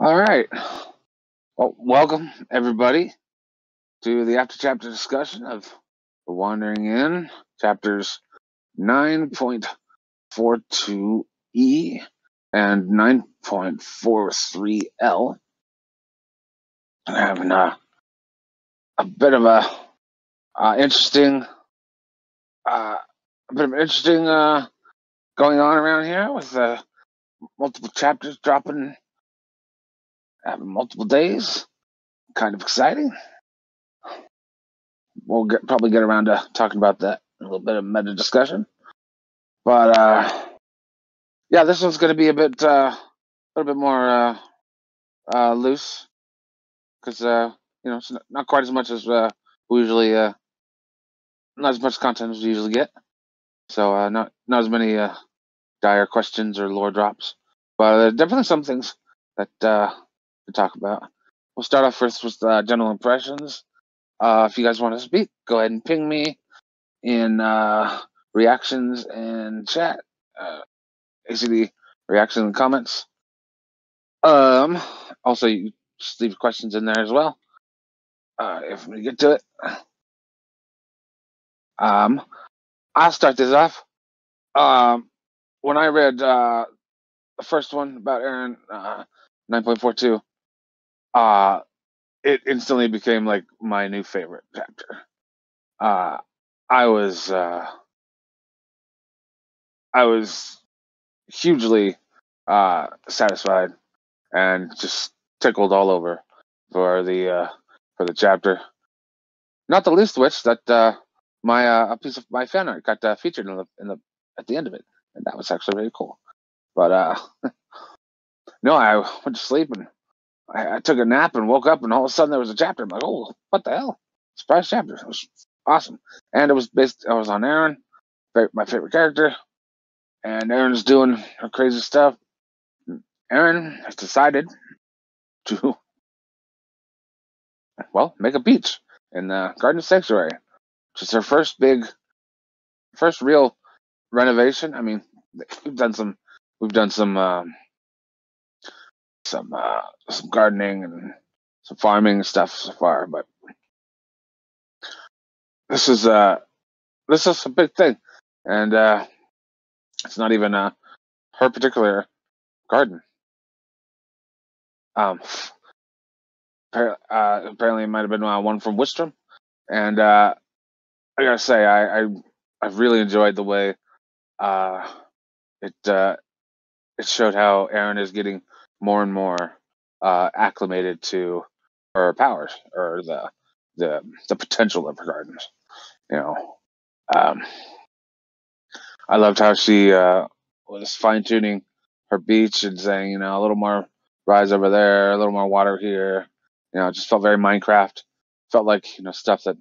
All right. Well, welcome everybody to the after chapter discussion of The Wandering Inn, chapters 9.42E and 9.43L. I'm having a bit of a interesting going on around here with multiple chapters dropping multiple days. Kind of exciting. We'll probably get around to talking about that in a little bit of meta discussion. But yeah, this one's going to be a little bit more loose because it's not quite as much as we usually, not as much content as we usually get. So not as many dire questions or lore drops, but definitely some things that to talk about. We'll start off first with general impressions. If you guys want to speak, go ahead and ping me in reactions and chat. ACD reactions and comments. Also, you just leave questions in there as well. If we get to it. I'll start this off. When I read the first one about Aaron 9.42, it instantly became like my new favorite chapter. I was hugely satisfied and just tickled all over for the chapter. Not the least of which that a piece of my fan art got featured at the end of it, and that was actually really cool. But no, I went to sleep and I took a nap and woke up, and all of a sudden there was a chapter. I'm like, oh, what the hell? Surprise chapter! It was awesome, and it was I was on Aaron, my favorite character, and Aaron's doing her crazy stuff. Aaron has decided to, well, make a beach in the Garden Sanctuary, which is her first real renovation. I mean, we've done some gardening and some farming stuff so far, but this is a big thing, and it's not even her particular garden. Apparently it might have been one from Wistrom, and I gotta say I really enjoyed the way it showed how Aaron is getting more and more acclimated to her powers or the potential of her gardens. I loved how she was fine tuning her beach and saying, a little more rise over there, a little more water here. It just felt very Minecraft. Felt like stuff that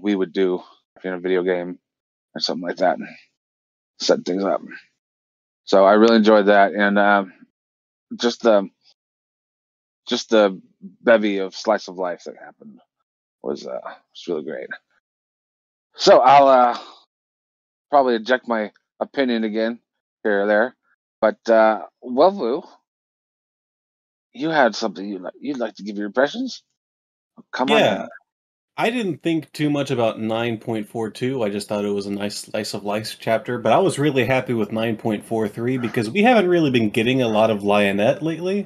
we would do in a video game or something like that, and set things up. So I really enjoyed that, and just the bevy of slice of life that happened was really great. So I'll probably inject my opinion again here or there, but Welvu, you had something you'd like to give your impressions? Come on in. I didn't think too much about 9.42. I just thought it was a nice slice of life chapter, but I was really happy with 9.43 because we haven't really been getting a lot of Lionette lately.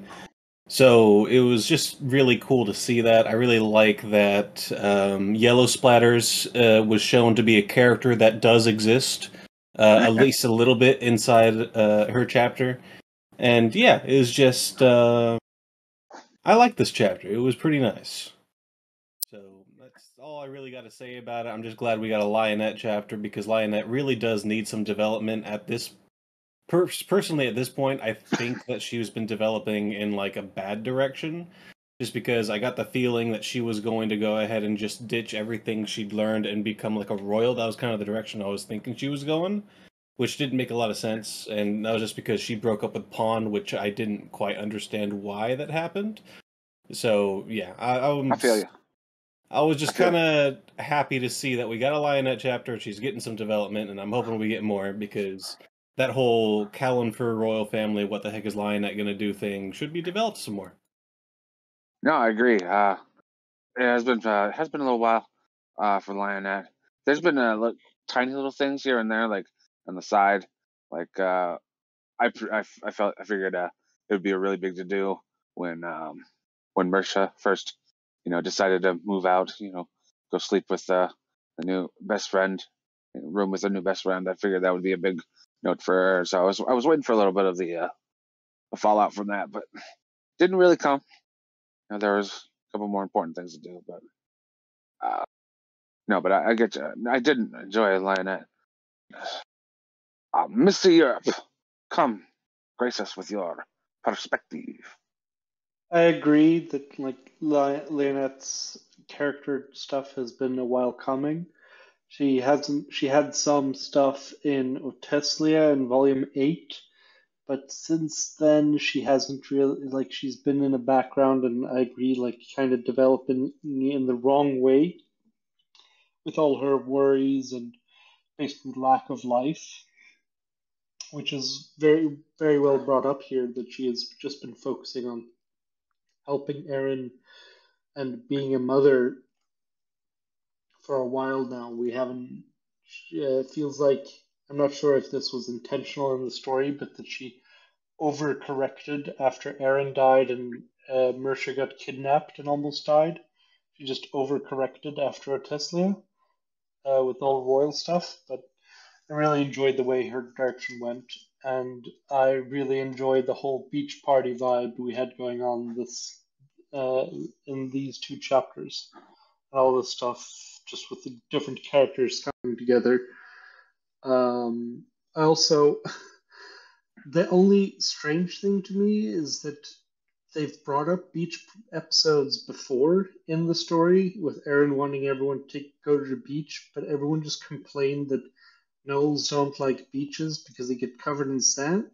So it was just really cool to see that. I really like that Yellow Splatters was shown to be a character that does exist, at least a little bit inside her chapter. And yeah, it was just... I like this chapter. It was pretty nice. So that's all I really got to say about it. I'm just glad we got a Lionette chapter because Lionette really does need some development at this... Personally, at this point, I think that she's been developing in like a bad direction. Just because I got the feeling that she was going to go ahead and just ditch everything she'd learned and become like a royal. That was kind of the direction I was thinking she was going, which didn't make a lot of sense. And that was just because she broke up with Pawn, which I didn't quite understand why that happened. So yeah, I feel you. I was just kind of happy to see that we got a Lionette chapter. She's getting some development, and I'm hoping we get more because that whole Callan for royal family, what the heck is Lionett going to do thing should be developed some more. No, I agree. It has been a little while for Lionett. There's been tiny little things here and there, like on the side. Like I figured it would be a really big to do when Mersha first, decided to move out. Go sleep with the new best friend, room with a new best friend. I figured that would be a big note for her. So I was waiting for a little bit of the fallout from that, but didn't really come. There was a couple more important things to do, but no. But I get you. I didn't enjoy Lionett. Mr. Europe, come, grace us with your perspective. I agree that Leonett's character stuff has been a while coming. She had some stuff in Oteslia in Volume 8, but since then she hasn't really she's been in the background, and I agree kind of developing in the wrong way with all her worries and basically lack of life, which is very very well brought up here, that she has just been focusing on helping Aaron and being a mother for a while now. We haven't. It feels like, I'm not sure if this was intentional in the story, but that she overcorrected after Aaron died and Mersha got kidnapped and almost died. She just overcorrected after Oteslia with all royal stuff. But I really enjoyed the way her direction went, and I really enjoyed the whole beach party vibe we had going on in these two chapters. And all this stuff, just with the different characters coming together. I also, the only strange thing to me is that they've brought up beach episodes before in the story, with Aaron wanting everyone to go to the beach, but everyone just complained that gnolls don't like beaches because they get covered in sand.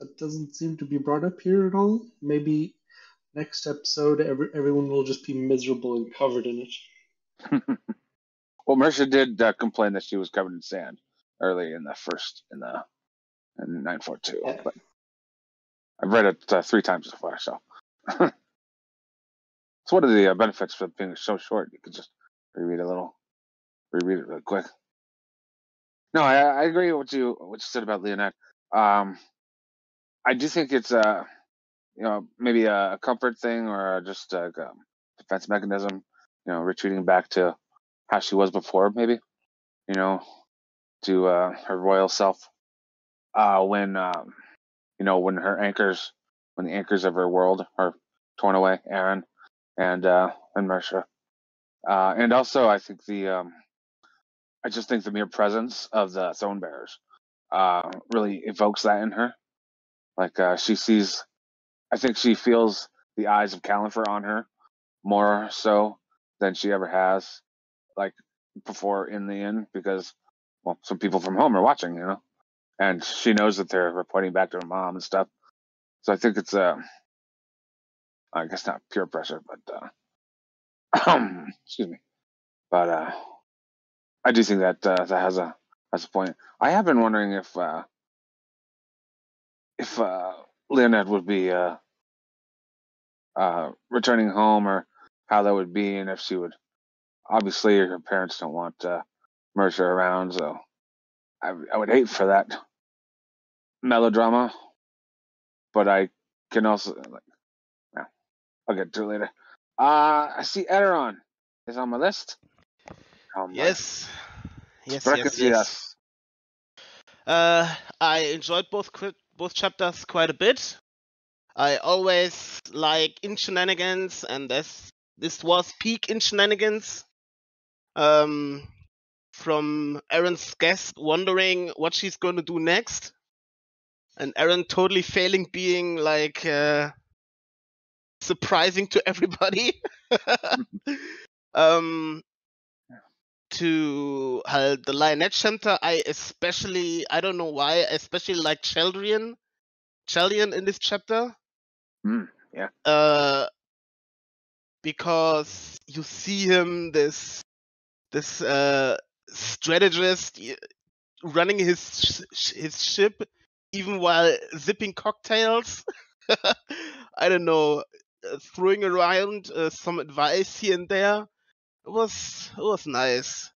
That doesn't seem to be brought up here at all. Maybe next episode everyone will just be miserable and covered in it. Well, Mersha did complain that she was covered in sand early in 942, Yeah. but I've read it 3 times so far. So it's one of the benefits of being so short. You can just reread it really quick. No, I agree with what you said about Leonette. I do think it's maybe a comfort thing, or just a defense mechanism. Retreating back to how she was before, maybe. To her royal self. When when the anchors of her world are torn away, Aaron and Mersha. And also, I think I just think the mere presence of the Throne Bearers really evokes that in her. Like she sees, I think she feels the eyes of Califer on her more so than she ever has, like before in the inn, because some people from home are watching, and she knows that they're reporting back to her mom and stuff. So I think it's I guess not pure pressure, but excuse me. But I do think that that has a point. I have been wondering if Leonette would be returning home, or how that would be, and if she would. Obviously, her parents don't want Mersha around, so I would hate for that melodrama. But I can also I'll get to it later. I see Eteron is on my list. Yes. I enjoyed both chapters quite a bit. I always like in shenanigans, and this was peak in shenanigans. From Aaron's guest wondering what she's going to do next, and Aaron totally failing, being surprising to everybody. To the Lionett chapter, I don't know why, I especially like Chaldian in this chapter. Yeah. Because you see him, this strategist running his ship even while sipping cocktails. I don't know, throwing around some advice here and there. It was nice.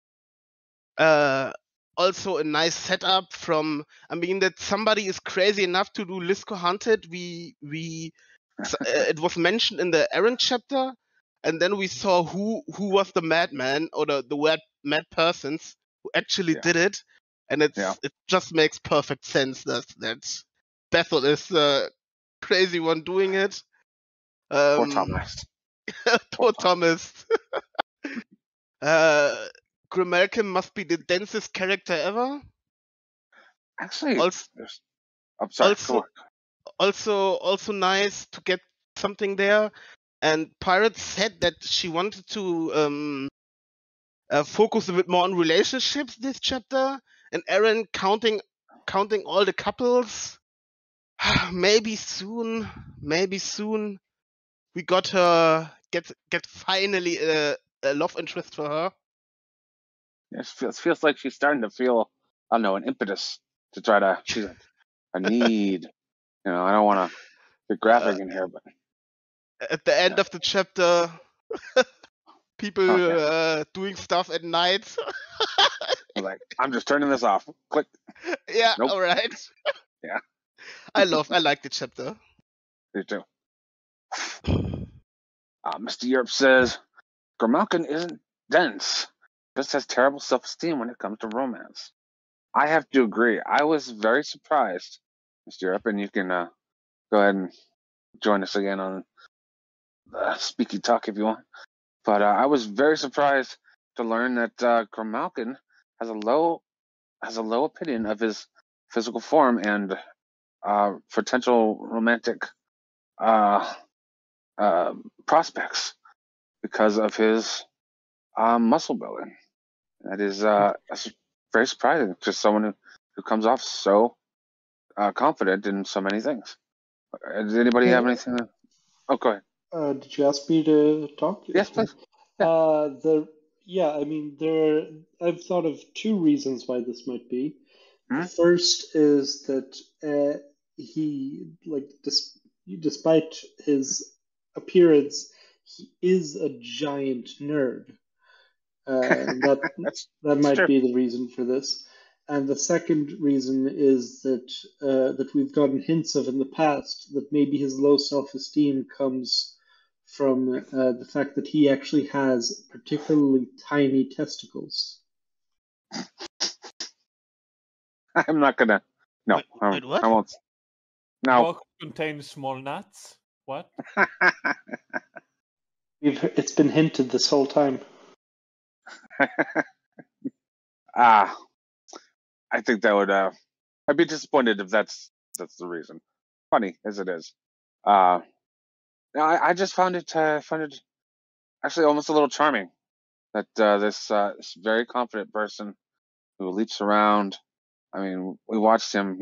Also a nice setup from, I mean, that somebody is crazy enough to do Lisko Hunted. It was mentioned in the Aaron chapter, and then we saw who was the madman or the mad persons who actually did it, and it just makes perfect sense that Bethel is the crazy one doing it. Poor Thomas. Poor Thomas. Grimalkin must be the densest character ever. Actually, I'm sorry. Also nice to get something there. And Pirate said that she wanted to focus a bit more on relationships this chapter. And Aaron counting all the couples. Maybe soon we got her get finally a love interest for her. It feels like she's starting to feel, I don't know, an impetus to try to. She's like, I need, I don't want to get graphic in here, but at the end of the chapter, people doing stuff at night. Like, I'm just turning this off. Click. Yeah. Nope. All right. Yeah. I like the chapter. Me too. Mr. Europe says, Grimalkin isn't dense. Just has terrible self-esteem when it comes to romance. I have to agree. I was very surprised, Mr. Europe, and you can go ahead and join us again on Speaky Talk if you want. But I was very surprised to learn that Grimalkin has a low opinion of his physical form and potential romantic prospects because of his muscle building. That is that's very surprising. Just someone who comes off so confident in so many things. Does anybody have anything? Oh, go ahead. Did you ask me to talk? Yes, please. I mean, I've thought of two reasons why this might be. Hmm? The first is that he, despite his appearance, he is a giant nerd. That might true. be the reason for this. And the second reason is that we've gotten hints of in the past that maybe his low self-esteem comes from the fact that he actually has particularly tiny testicles. I'm not gonna. No, wait, what? I won't. No. Cock contains small nuts. What? It's been hinted this whole time. I think that would. I'd be disappointed if that's the reason. Funny as it is. I just found it actually almost a little charming that this very confident person who leaps around. I mean, we watched him,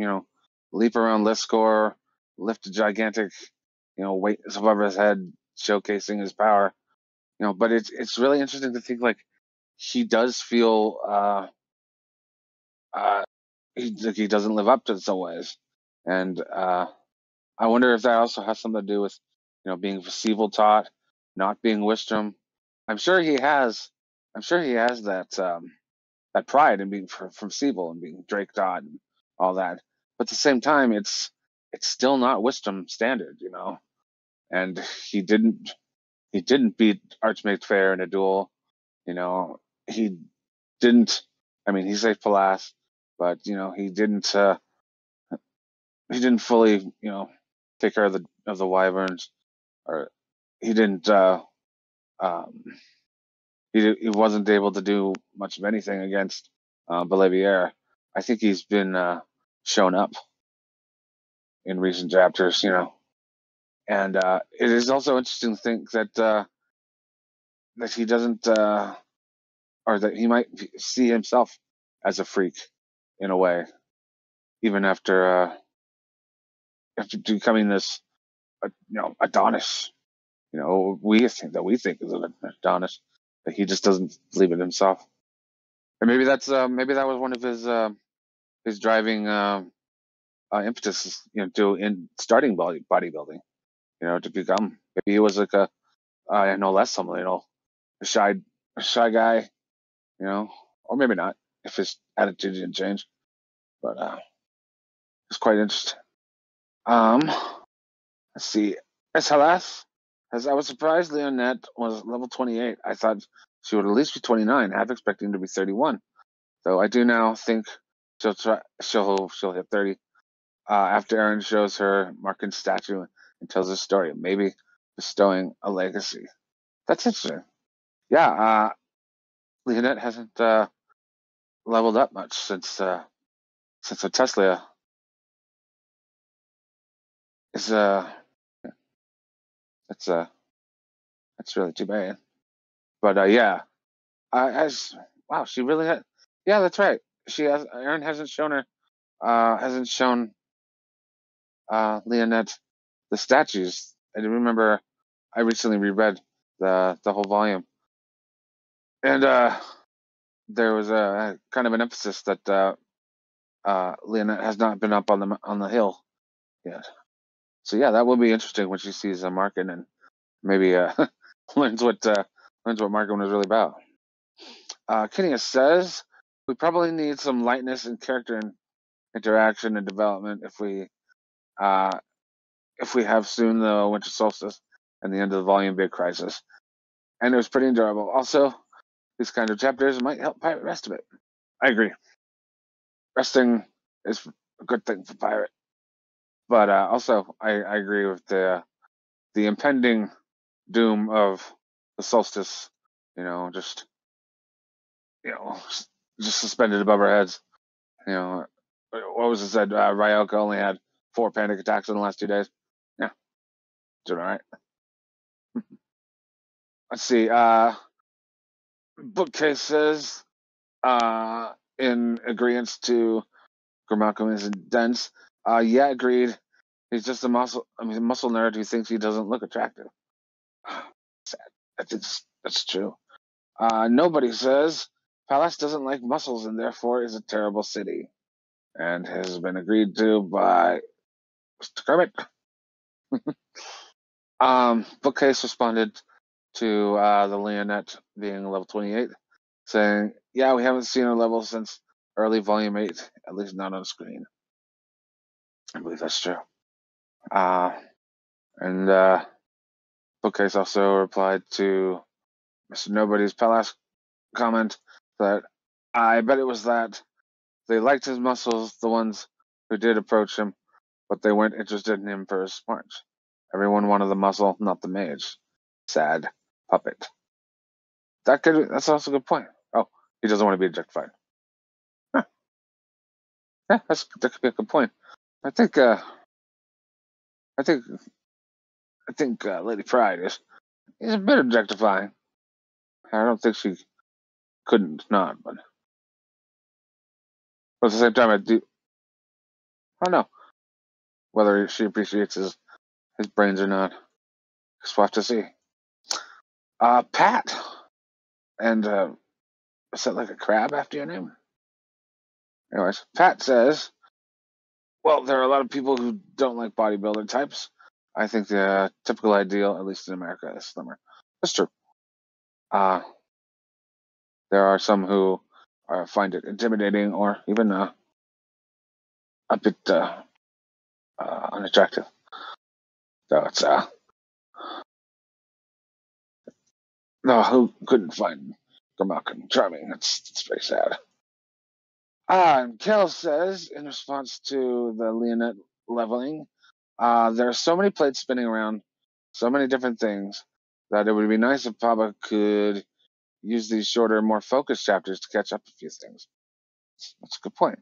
leap around Liskor, lift a gigantic, weight above his head, showcasing his power. But it's really interesting to think like he does feel he doesn't live up to it in some ways, and I wonder if that also has something to do with being Percival taught, not being Wistrom. I'm sure he has that that pride in being from Siebel and being Drake Dodd and all that. But at the same time, it's still not Wistrom standard, And he didn't beat Archmage Fair in a duel, He didn't. I mean, he saved Palas, but he didn't fully take care of the wyverns, or he didn't. He wasn't able to do much of anything against Belivier. I think he's been shown up in recent chapters, and it is also interesting to think that that he doesn't, or that he might see himself as a freak in a way, even after becoming this, Adonis. We think is an Adonis, but he just doesn't believe it himself. And maybe that was one of his his driving impetus, in starting bodybuilding, to become. Maybe he was like no less someone, a shy guy, or maybe not, if his attitude didn't change. But it's quite interesting. Let's see. SLS, as I was surprised Leonette was level 28. I thought she would at least be 29, half expecting to be 31. Though I do now think she'll hit 30 after Aaron shows her Markin statue and tells a story, maybe bestowing a legacy. That's interesting. Yeah, Leonette hasn't leveled up much since her Tesla is that's really too bad. But yeah, wow, she really had. Yeah, that's right. Aaron hasn't shown Leonette the statues. I remember I recently reread the whole volume, and there was a kind of an emphasis that Leonette has not been up on the hill yet. So yeah, that will be interesting when she sees Markin and maybe learns what Markin was really about. Kineas says we probably need some lightness and character and interaction and development if we have soon the winter solstice and the end of the volume big crisis. And it was pretty enjoyable. Also, these kind of chapters might help Pirate rest a bit. I agree. Resting is a good thing for Pirate. But also, I agree with the impending doom of the solstice. Just suspended above our heads. What was it said? Ryoka only had 4 panic attacks in the last 2 days. Yeah, doing all right. Let's see. Bookcase says, in agreement to Grimalkin isn't dense. Yeah, agreed. He's just a muscle nerd who thinks he doesn't look attractive. Sad. That's true. Nobody says Palace doesn't like muscles and therefore is a terrible city, and has been agreed to by Mr. Kermit. Bookcase responded to the Leonette being level 28, saying, "Yeah, we haven't seen her level since early volume 8, at least not on screen." I believe that's true. And Bookcase also replied to Mr. Nobody's Palace comment that I bet it was that they liked his muscles, the ones who did approach him, but they weren't interested in him for his smarts. Everyone wanted the muscle, not the mage. Sad puppet. That's also a good point. Oh, he doesn't want to be objectified. Huh. Yeah, that could be a good point. I think Lady Pride is a bit objectifying. I don't think she couldn't not, but at the same time, I don't know whether she appreciates his brains or not. Just we'll have to see. Pat, and is that like a crab after your name? Anyways, Pat says, well, there are a lot of people who don't like bodybuilder types. I think the typical ideal, at least in America, is slimmer. That's true. There are some who find it intimidating or even a bit unattractive. So it's no, who couldn't find Grimalkin charming? It's very sad. And Kel says, in response to the Leonette leveling, there are so many plates spinning around, so many different things, that it would be nice if Papa could use these shorter, more focused chapters to catch up a few things. That's a good point.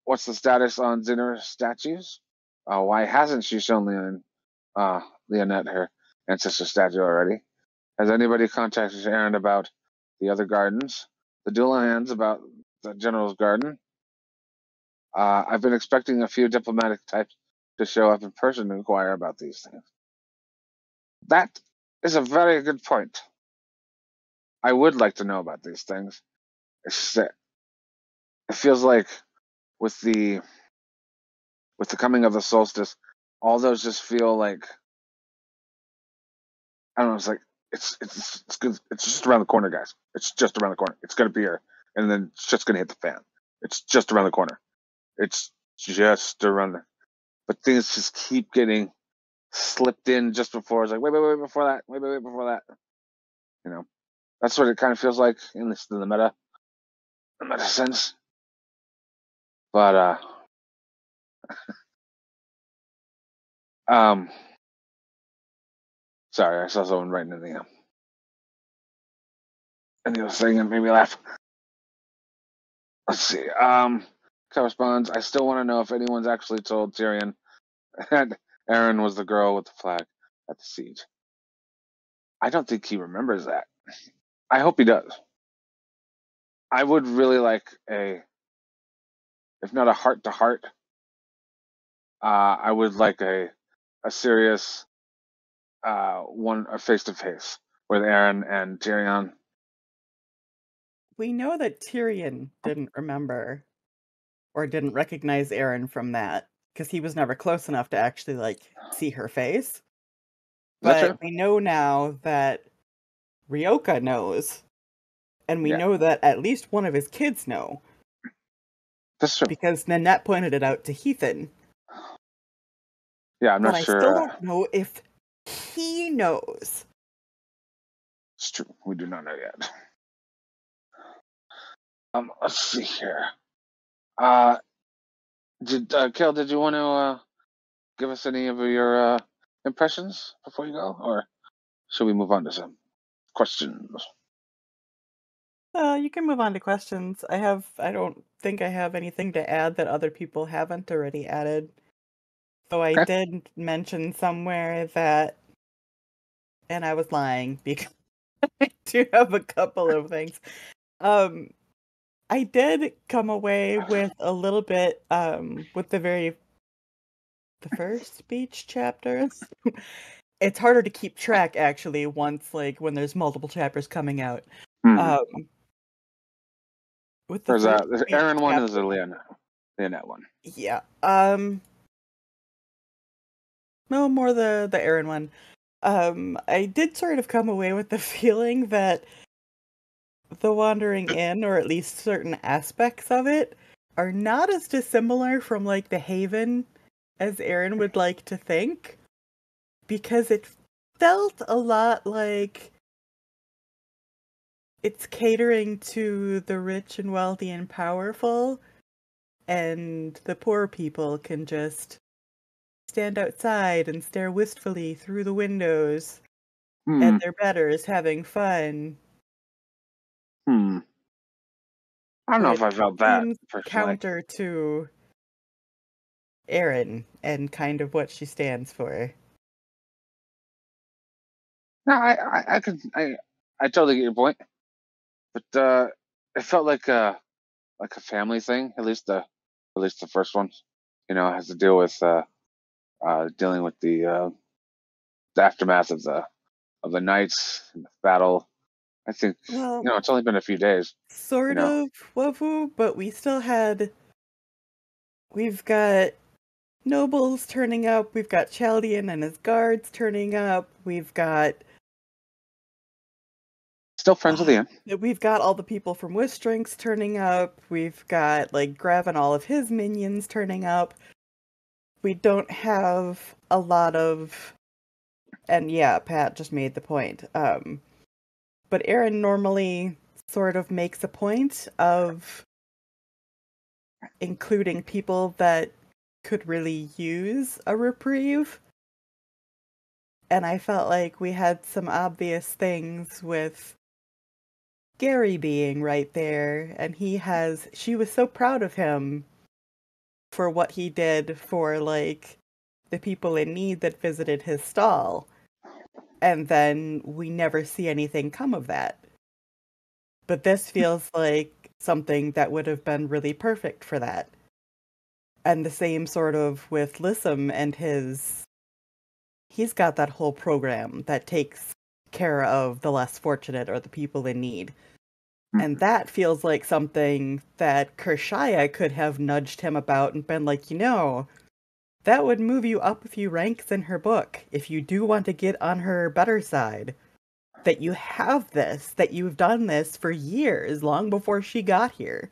What's the status on Zinner statues? Why hasn't she shown Leonette her ancestor statue already? Has anybody contacted Aaron about the other gardens? The dual hands about the general's garden? I've been expecting a few diplomatic types to show up in person to inquire about these things. That is a very good point. I would like to know about these things. it feels like with the coming of the solstice, all those just feel like, I don't know. It's like it's good. It's just around the corner, guys. It's just around the corner. It's gonna be here, and then it's just gonna hit the fan. It's just around the corner. It's just around the. But things just keep getting slipped in just before. It's like wait before that. Wait before that. You know, that's what it kind of feels like in the meta sense. But sorry, I saw someone writing in the thing and made me laugh. Let's see. Corresponds. I still want to know if anyone's actually told Tyrion that Aaron was the girl with the flag at the siege. I don't think he remembers that. I hope he does. I would really like if not a heart-to-heart, I would like a serious a face-to-face with Aaron and Tyrion. We know that Tyrion didn't remember or didn't recognize Aaron from that because he was never close enough to actually see her face. But we know now that Ryoka knows, and we know that at least one of his kids know. That's true. Because Nanette pointed it out to Heathen. Yeah, I'm not sure. I still don't know if he knows. It's true. We do not know yet. Let's see here. Kel, did you want to give us any of your impressions before you go, or should we move on to some questions? You can move on to questions. I don't think I have anything to add that other people haven't already added. So I did mention somewhere that, and I was lying because I do have a couple of things. I did come away with a little bit with the first speech chapter. It's harder to keep track actually once when there's multiple chapters coming out. With the there's Aaron one and there's a Leonette one. Yeah. No, more the Aaron one. I did sort of come away with the feeling that the Wandering Inn, or at least certain aspects of it, are not as dissimilar from the Haven as Aaron would like to think, because it felt a lot like it's catering to the rich and wealthy and powerful, and the poor people can just stand outside and stare wistfully through the windows at their betters having fun. I don't know if I felt that personally. Counter to Erin and kind of what she stands for. No, I totally get your point, but it felt like a family thing. At least the first one, has to deal with dealing with the aftermath of the nights and the battle. I think it's only been a few days. Sort of, Wavu, but we've got nobles turning up, we've got Chaldean and his guards turning up, we've got still friends with the end. We've got all the people from Wistrinks turning up, we've got Grav and all of his minions turning up. We don't have a lot of, and yeah, Pat just made the point. But Aaron normally sort of makes a point of including people that could really use a reprieve. And I felt like we had some obvious things with Gary being right there, and she was so proud of him for what he did for the people in need that visited his stall. And then we never see anything come of that. But this feels like something that would have been really perfect for that. And the same sort of with Lissam and he's got that whole program that takes care of the less fortunate or the people in need. And that feels like something that Kershaya could have nudged him about and been like, that would move you up a few ranks in her book if you do want to get on her better side. That you have this, that you've done this for years, long before she got here.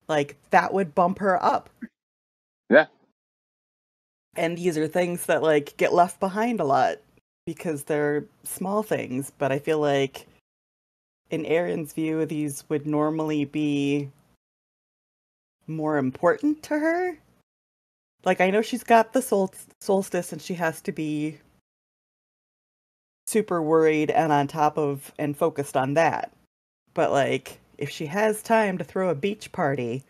Like, that would bump her up. Yeah. And these are things that, like, get left behind a lot because they're small things, but I feel like in Erin's view, these would normally be more important to her. Like, I know she's got the solstice and she has to be super worried and on top of and focused on that. But, like, if she has time to throw a beach party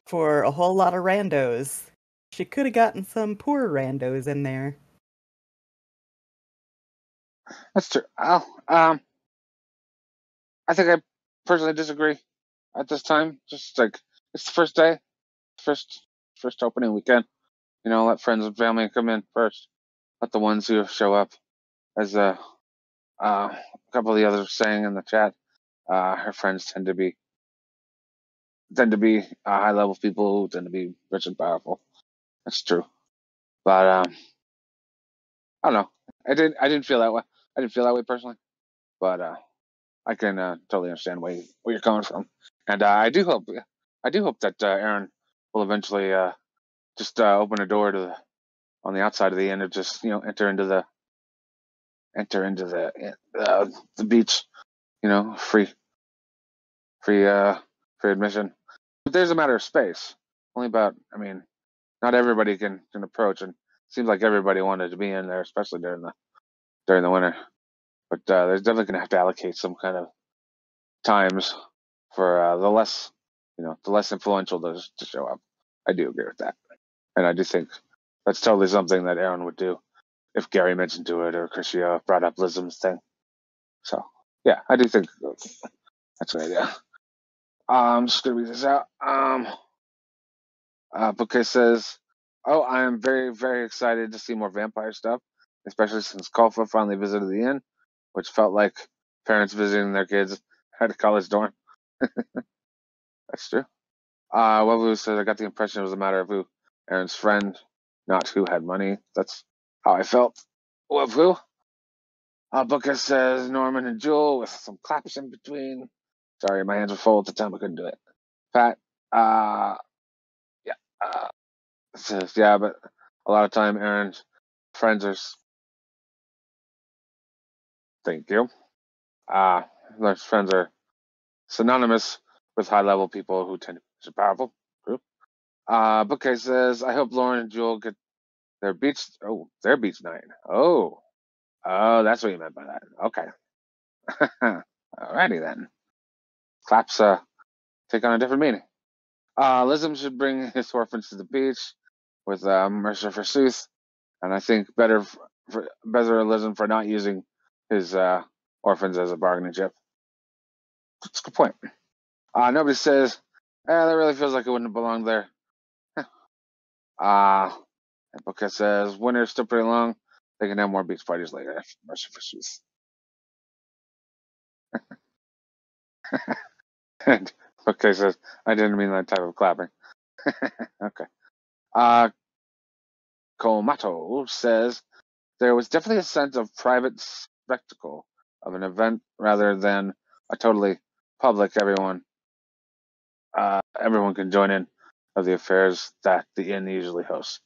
for a whole lot of randos, she could have gotten some poor randos in there. That's true. I think I personally disagree at this time. Just like, it's the first day, first opening weekend. Let friends and family come in first. Let the ones who show up, as a couple of the others saying in the chat. Her friends tend to be high level people who tend to be rich and powerful. That's true. But I don't know. I didn't feel that way. I didn't feel that way personally. But I can totally understand where you're coming from, and I do hope that Aaron will eventually just open a door to on the outside of the inn and just enter into the beach, free admission. But there's a matter of space. Only about, not everybody can approach, and it seems like everybody wanted to be in there, especially during the winter. But there's definitely going to have to allocate some kind of times for the less influential to show up. I do agree with that, and I do think that's totally something that Aaron would do if Gary mentioned to it or Krishia brought up Lism's thing. So yeah, I do think that's an idea. I'm just gonna read this out. Bookcase says, "Oh, I am very, very excited to see more vampire stuff, especially since Kalfa finally visited the inn, which felt like parents visiting their kids at a college dorm." That's true. Wavu says, "I got the impression it was a matter of who Aaron's friend, not who had money. That's how I felt." Wavu. Booker says, "Norman and Jewel with some claps in between." Sorry, my hands were full at the time. I couldn't do it. Pat, yeah, says, "Yeah, but a lot of time Aaron's friends are." Thank you. Their friends are synonymous with high-level people who tend to be powerful. True. Bookcase says, "I hope Lauren and Jewel get their beach night." Oh, that's what you meant by that. Okay. Alrighty then. Claps take on a different meaning. Lism should bring his orphans to the beach with Mercer for Sooth, and I think better Lism for not using his orphans as a bargaining chip. That's a good point. Nobody says, that really feels like it wouldn't have belonged there. Bookcase says, winter's still pretty long. They can have more beach parties later. Mercy for Sooth. And Bookcase says, I didn't mean that type of clapping. Okay. Komato says, there was definitely a sense of private spectacle of an event rather than a totally public everyone can join in of the affairs that the inn usually hosts.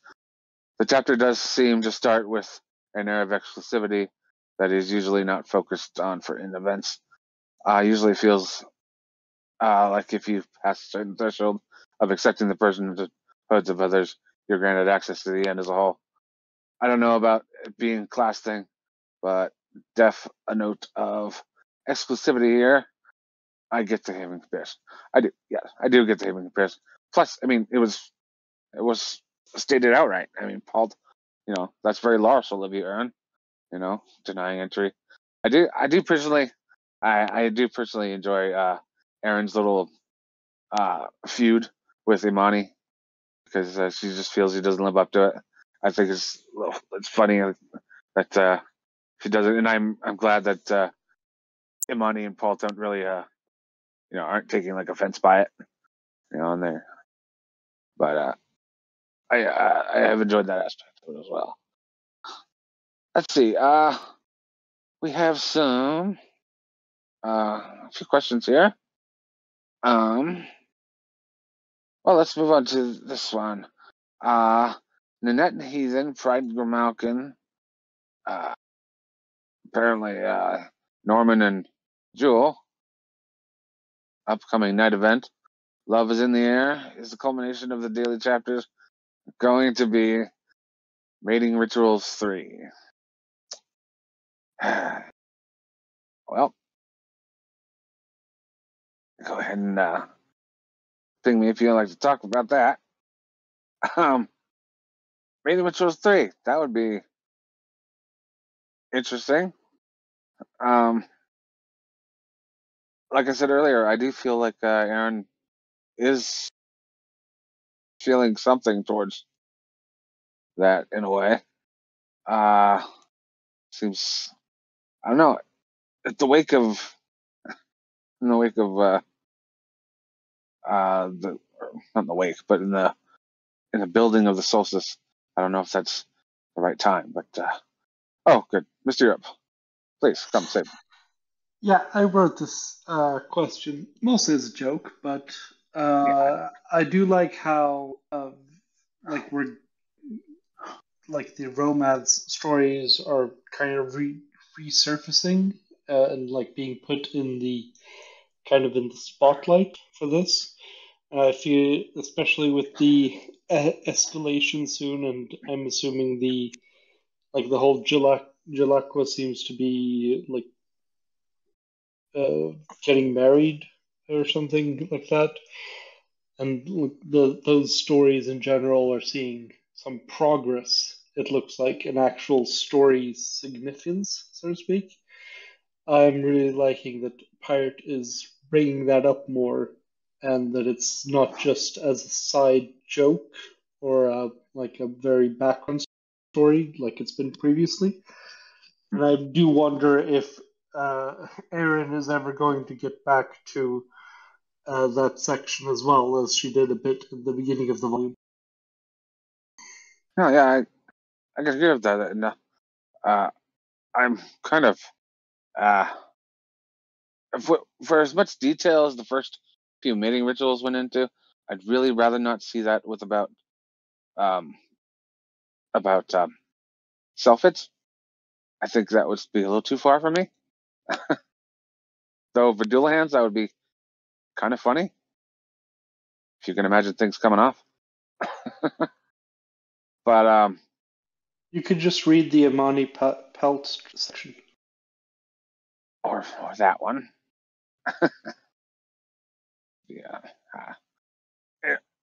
The chapter does seem to start with an air of exclusivity that is usually not focused on for inn events. Usually feels like if you pass a certain threshold of accepting the personhoods of others, you're granted access to the inn as a whole. I don't know about it being a class thing, but a note of exclusivity here. I get the Haven comparison. I do get the Haven comparison. Plus, it was stated outright. Paul, that's very Lars Olivia Aaron, denying entry. I do personally enjoy Aaron's little feud with Imani because she just feels he doesn't live up to it. I think it's funny that she doesn't, and I'm glad that Imani and Paul don't really, aren't taking like offense by it, and they're, but I have enjoyed that aspect of it as well. Let's see. We have a few questions here. Well, let's move on to this one. Nanette and Heathen, Pride and Grimalkin, apparently Norman and Jewel, upcoming night event. Love is in the air is the culmination of the daily chapters going to be Mating Rituals 3. Well, go ahead and ping me if you'd like to talk about that. Mating Rituals 3, that would be interesting. Like I said earlier, I do feel like Aaron is feeling something towards that in a way. Seems, I don't know, in the wake of the not in the wake, but in the building of the solstice. I don't know if that's the right time, but oh, good, Mr. Europe, please come say. Yeah, I wrote this question mostly as a joke, but I do like how we're like the romance stories are kind of resurfacing and like being put in the kind of in the spotlight for this. I feel especially with the escalation soon, and I'm assuming the whole Jalakwa seems to be like getting married or something like that, and those stories in general are seeing some progress. It looks like an actual story significance, so to speak. I'm really liking that Pirate is bringing that up more, and that it's not just as a side joke or like a very background story like it's been previously. And I do wonder if Erin is ever going to get back to that section as well, as she did a bit in the beginning of the volume. No, yeah, I can agree with that. And I'm kind of for as much detail as the first few mating rituals went into, I'd really rather not see that with about self-hits. I think that would be a little too far for me. Though Vidula hands, that would be kind of funny if you can imagine things coming off. But You could just read the Imani Pelt section. or that one. Yeah.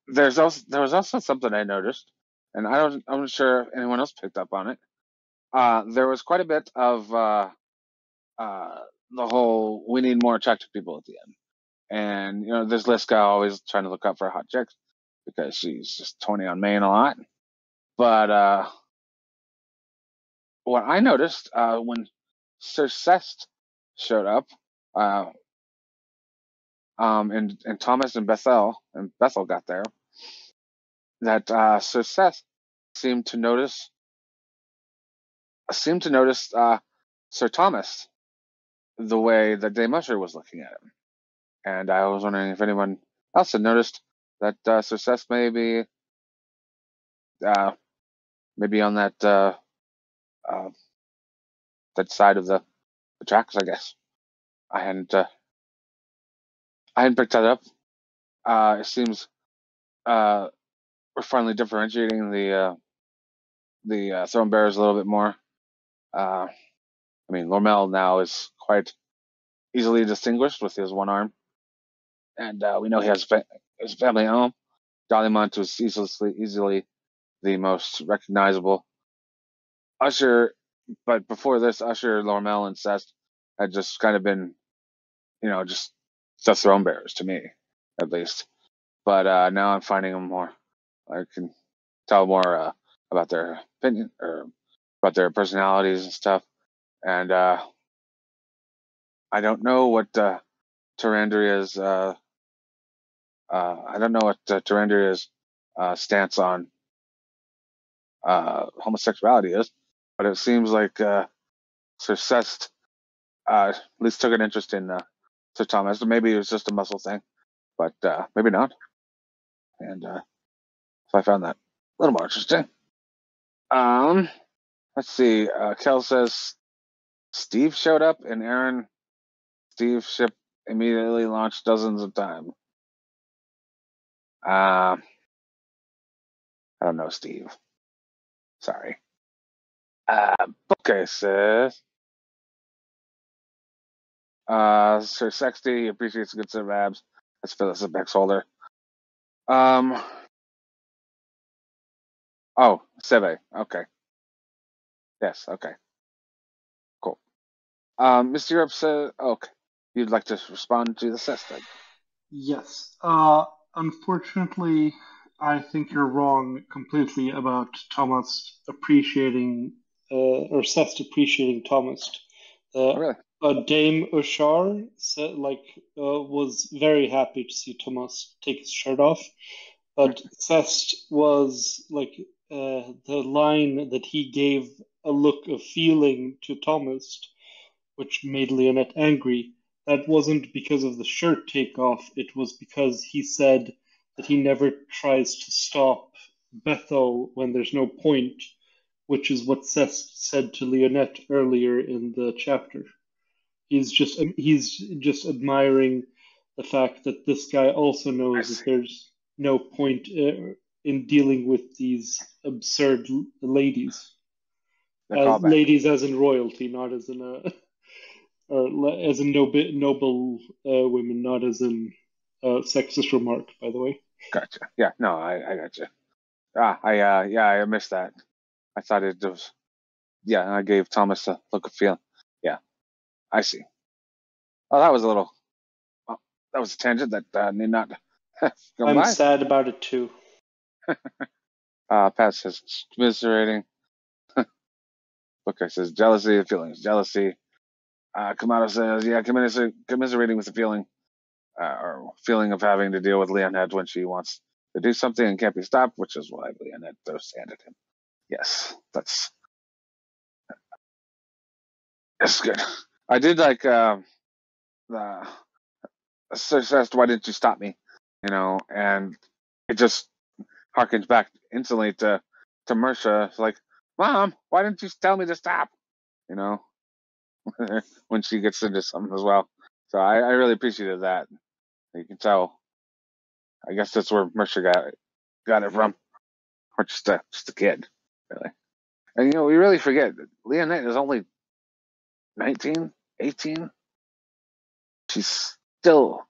There was also something I noticed, and I'm not sure if anyone else picked up on it. There was quite a bit of the whole "we need more attractive people" at the end, and there's Liska always trying to look out for hot chicks because she's just 20 on main a lot. But what I noticed when Sir Cest showed up, and Thomas and Bethel got there, that Sir Cest seemed to notice Sir Thomas the way that Dame Usher was looking at him, and I was wondering if anyone else had noticed that Sir Cest may be maybe on that that side of the tracks. I guess I hadn't picked that up. It seems we're finally differentiating the throne bearers a little bit more. I mean, Lormel now is quite easily distinguished with his one arm, and we know he has his family at home. Dollymont was easily the most recognizable. Usher, but before this, Usher, Lormel, and Cest had just kind of been, just the throne bearers to me, at least. But now I'm finding them more. I can tell more about their opinion or about their personalities and stuff. And I don't know what Tarandria's stance on homosexuality is, but it seems like Sir Cest at least took an interest in Sir Thomas. Maybe it was just a muscle thing, but maybe not. And so I found that a little more interesting. Let's see. Kel says Steve showed up, and Aaron Steve ship immediately launched dozens of times. I don't know, Steve. Sorry. Okay, says Sir Sexty appreciates a good set of abs. That's Phyllis a Beck's holder. Oh, Seve. Okay. Yes. Okay. Cool. Mr. Europe says, okay, you'd like to respond to the Sesta. Yes. Unfortunately, I think you're wrong completely about Thomas appreciating, or Seth appreciating Thomas. Really? Dame Ushar said, was very happy to see Thomas take his shirt off, but Seth was the line that he gave a look of feeling to Thomas, which made Leonette angry. That wasn't because of the shirt takeoff, it was because he said that he never tries to stop Bethel when there's no point, which is what Seth said to Leonette earlier in the chapter. He's just admiring the fact that this guy also knows that there's no point in dealing with these absurd ladies. Ladies as in royalty, not as in a... or as in noble women, not as in sexist remark, by the way. Gotcha. Yeah, no, I gotcha. I missed that. I thought it was, I gave Thomas a look of feeling. Yeah, I see. Oh, that was that was a tangent that need not go I'm by. sad about it too. Pat says, commiserating. Okay, says, jealousy, feelings, jealousy. Kamado says, yeah, commiserating with the feeling, or feeling of having to deal with Leonette when she wants to do something and can't be stopped, which is why Leonette handed him. Yes, that's good. I did like the suggest, why didn't you stop me? And it just harkens back instantly to Mersha. It's like, Mom, why didn't you tell me to stop? When she gets into something as well. So I really appreciated that. You can tell. I guess that's where Mersha got it from, or just a kid, really. And we really forget that Leonette is only 19, 18. She's still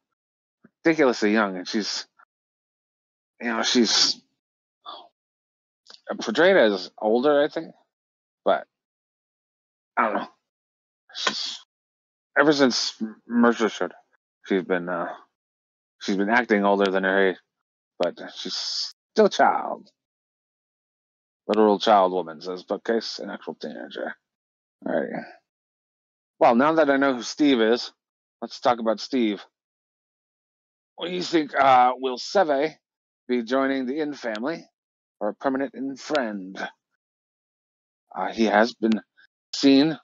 ridiculously young, and she's portrayed as older, I think, but I don't know. She's ever since Mercer showed, she's been acting older than her age, but she's still a child. Literal child woman, says Bookcase, an actual teenager. Alrighty. Well, now that I know who Steve is, let's talk about Steve. What do you think? Will Seve be joining the Inn family or a permanent Inn friend? He has been seen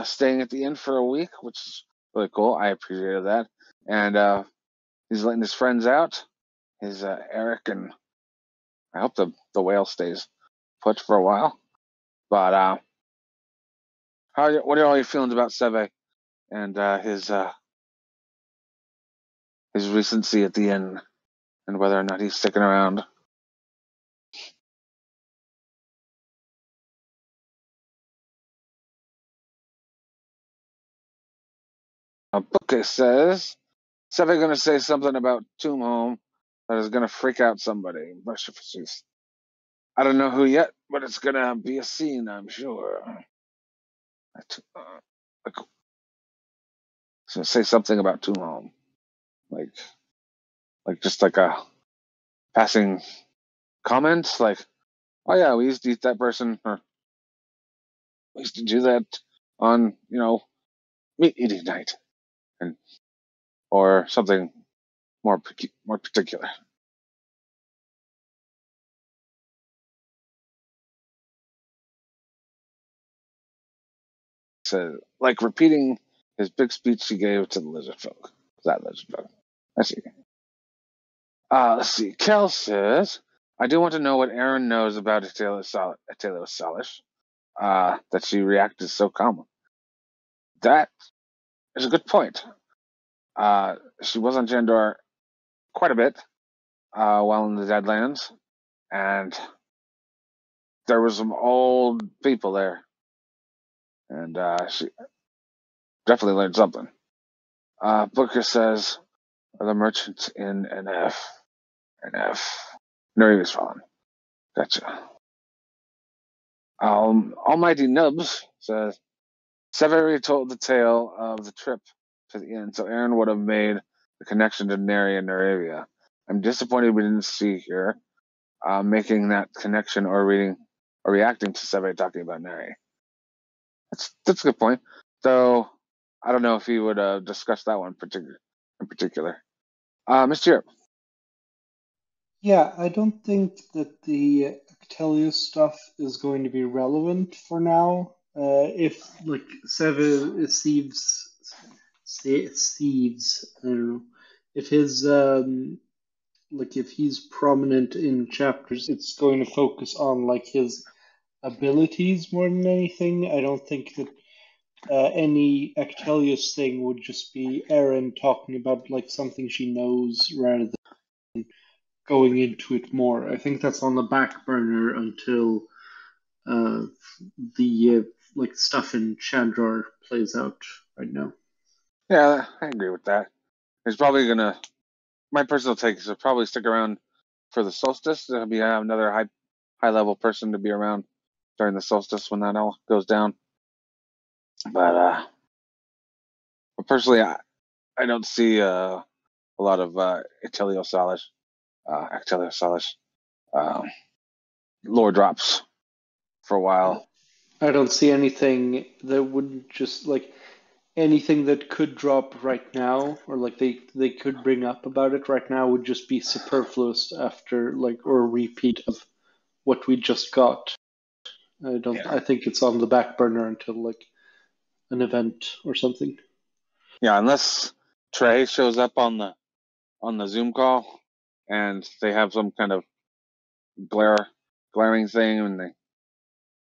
staying at the inn for a week, which is really cool. I appreciated that. And he's letting his friends out. His Eric, and I hope the whale stays put for a while. But what are all your feelings about Seve and his recency at the inn, and whether or not he's sticking around? Bookcase says, Seve going to say something about Tomb Home that is going to freak out somebody. I don't know who yet, but it's going to be a scene, I'm sure. So say something about Tomb Home. Like just like a passing comment, like, oh yeah, we used to eat that person, or we used to do that on, meat-eating night, or something more particular. So, like repeating his big speech he gave to the lizard folk. That lizard folk. I see. Let's see. Kel says, I do want to know what Aaron knows about Atelios Salish, that she reacted so calmly. That is a good point. She was on Jandor quite a bit while in the Deadlands, and there was some old people there, and she definitely learned something. Booker says, are the merchants in NF? Nuri's fallen. Gotcha. Almighty Nubs says, Severi told the tale of the trip to the inn, so Aaron would have made the connection to Neri and Naravia. I'm disappointed we didn't see her making that connection or reacting to Severi talking about Neri. That's a good point. Though I don't know if he would discuss that one in particular. Mr. Europe. Yeah, I don't think that the Actelius stuff is going to be relevant for now. If like Thieves, I don't know, if his like if he's prominent in chapters, it's going to focus on like his abilities more than anything. I don't think that any Actelius thing would just be Erin talking about like something she knows rather than going into it more. I think that's on the back burner until the like stuff in Chandrar plays out right now. Yeah, I agree with that. He's probably gonna. My personal take is he'll probably stick around for the solstice. There'll be another high level person to be around during the solstice when that all goes down. But personally, I don't see a lot of Actelios Salish lore drops for a while. I don't see anything that would just like anything that could drop right now, or like they could bring up about it right now would just be superfluous after like or a repeat of what we just got. I don't. Yeah. I think it's on the back burner until like an event or something. Yeah, unless Trey shows up on the Zoom call and they have some kind of glaring thing,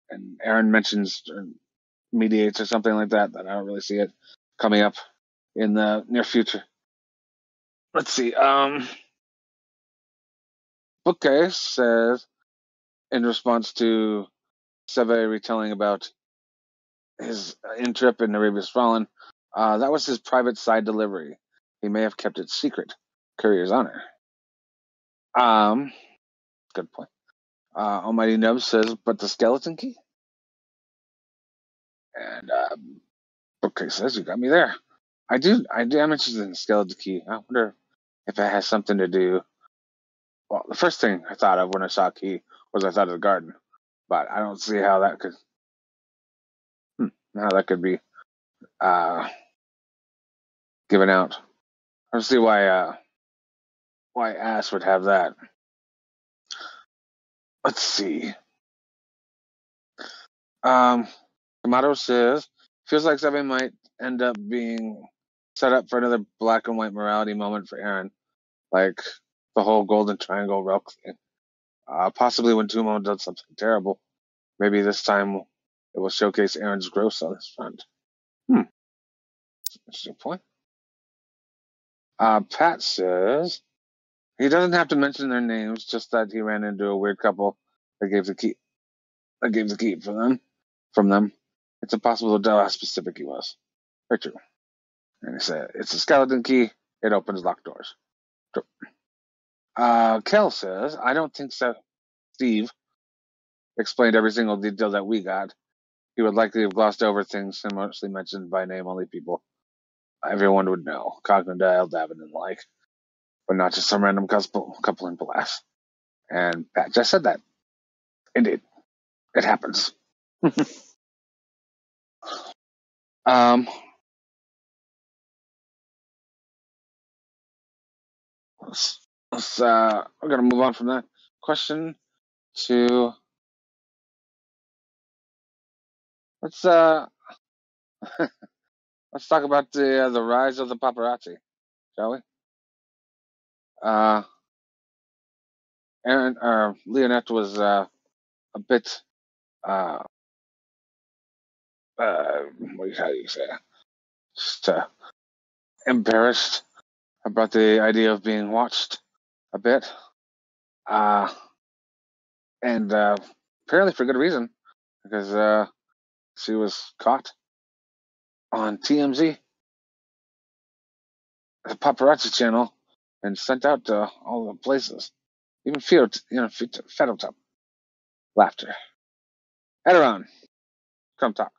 and Aaron mentions or mediates or something like that, then I don't really see it coming up in the near future. Let's see. Bookcase says, in response to Seve retelling about his in trip in Arabia's Fallen, that was his private side delivery. He may have kept it secret. Courier's honor. Good point. Almighty Nub says, but the skeleton key? And Bookcase says, you got me there. I am interested in the skeleton key. I wonder if it has something to do. Well, the first thing I thought of when I saw key was I thought of the garden, but I don't see how that could be given out. I don't see why Ass would have that. Let's see. Tomato says, feels like Zeve might end up being set up for another black and white morality moment for Aaron, like the whole Golden Triangle Relk thing. Possibly when Tumo does something terrible. Maybe this time it will showcase Aaron's growth on this front. Interesting point. Pat says he doesn't have to mention their names, just that he ran into a weird couple that gave the key from them. It's impossible to tell how specific he was. Very true. And he said it's a skeleton key. It opens locked doors. True. Kel says I don't think so. Steve explained every single detail that we got. He would likely have glossed over things and mostly mentioned by name only people everyone would know, Cognodile, Davin, and the like, but not just some random couple in Palas. And Pat just said that. Indeed, it happens. we're gonna move on from that question to let's let's talk about the rise of the paparazzi, shall we? Leonette was a bit how do you say it? Just embarrassed about the idea of being watched a bit, and apparently for good reason, because she was caught on TMZ, the paparazzi channel, and sent out to all the places. Even fed up top. Laughter. Ederon, come talk.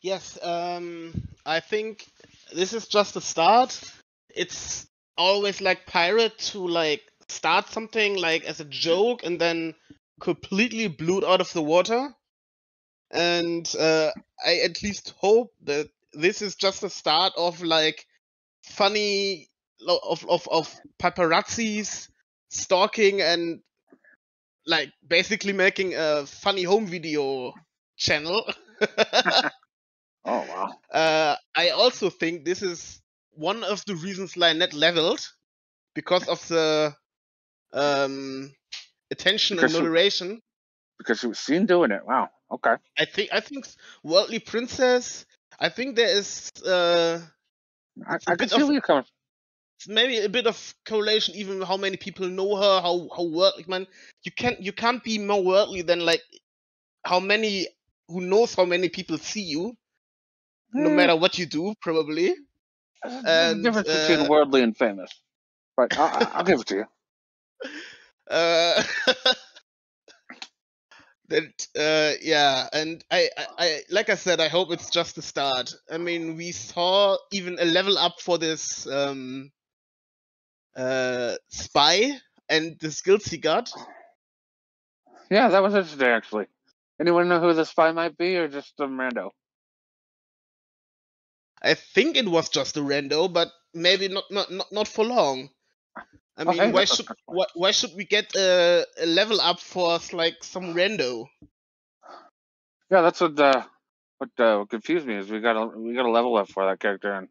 Yes, I think this is just a start. It's always like Pirate to like start something like as a joke and then completely blew it out of the water. And I at least hope that this is just a start of like funny of paparazzis stalking and like basically making a funny home video channel. Oh wow. I also think this is one of the reasons Lynette leveled because of the attention and Because she, moderation. because she was seen doing it. Wow. Okay. I think Worldly Princess. I think there is I can see where you're coming maybe a bit of correlation, even how many people know her, how worldly. Man, you can't be more worldly than like how many who knows how many people see you, no from. matter what you do, probably. There's a And difference between worldly and famous, but I'll give it to you. uh, that yeah, and I like I said, I hope it's just the start. I mean, we saw even a level up for this spy and the skills he got. Yeah, that was interesting actually. Anyone know who the spy might be, or just some rando? I think it was just a rando, but maybe not for long. I Oh, mean, hey, that's a why should we get a level up for like some rando? yeah, that's what confused me is we got a level up for that character, and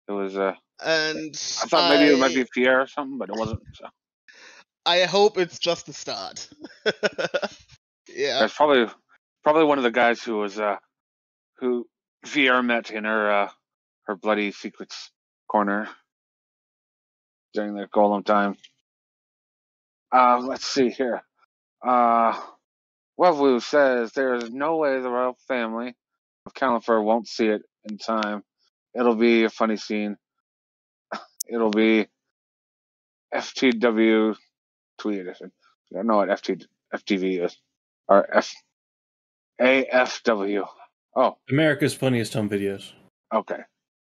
it was And I thought maybe it might be Fiore or something, but it wasn't. So I hope it's just the start. Yeah. that's probably one of the guys who was who Fiore met in her bloody secrets corner during the golem time. Let's see here. Wevlu says there is no way the royal family of Califer won't see it in time. It'll be a funny scene. It'll be FTW tweet edition. I don't know what FTV is. Or AFW. Oh, America's Funniest Home Videos. okay.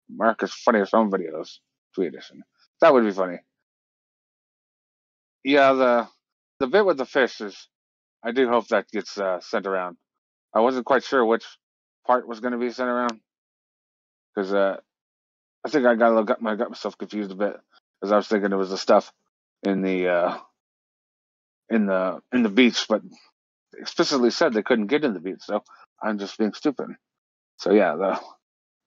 Marcus Funniest Home Videos tweet edition. That would be funny. Yeah, the bit with the fish is. I do hope that gets sent around. I wasn't quite sure which part was going to be sent around because I think I got myself confused a bit because I was thinking it was the stuff in the beach, but explicitly said they couldn't get in the beach, so I'm just being stupid. So yeah,